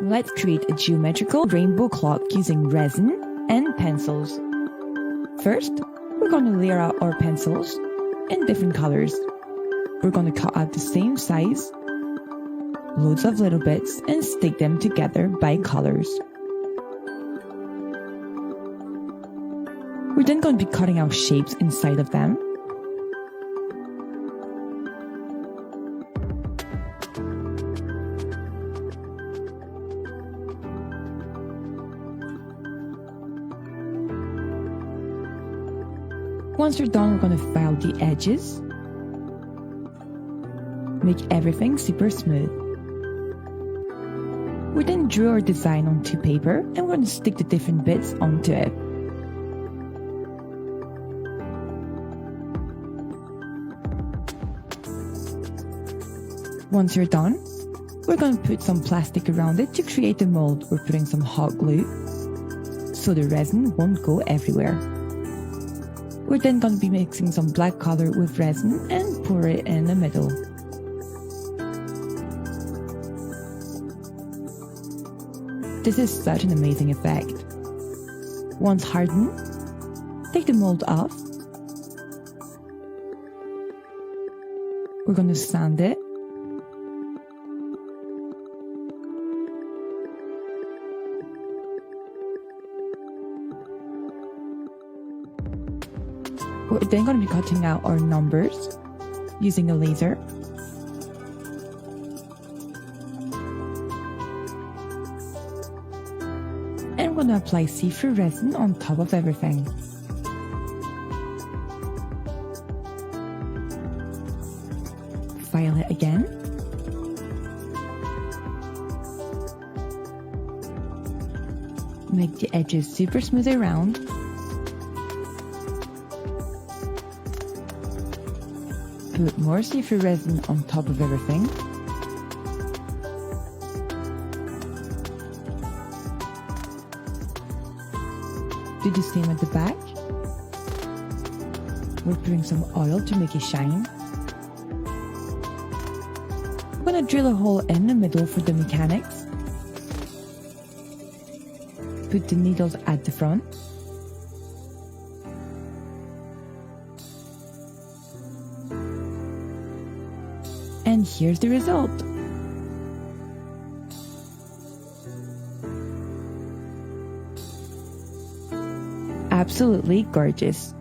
Let's create a geometrical rainbow clock using resin and pencils. First, we're going to layer out our pencils in different colors. We're going to cut out the same size, loads of little bits, and stick them together by colors. We're then going to be cutting out shapes inside of them. Once you're done, we're going to file the edges. Make everything super smooth. We then drew our design onto paper and we're going to stick the different bits onto it. Once you're done, we're going to put some plastic around it to create the mold. We're putting some hot glue so the resin won't go everywhere. We're then going to be mixing some black color with resin and pour it in the middle. This is such an amazing effect. Once hardened, take the mold off. We're going to sand it. We're then going to be cutting out our numbers using a laser. And we're going to apply see-through resin on top of everything. File it again. Make the edges super smooth around. Put more see-through resin on top of everything. Do the same at the back. We're putting some oil to make it shine. I'm going to drill a hole in the middle for the mechanics. Put the needles at the front. And here's the result. Absolutely gorgeous.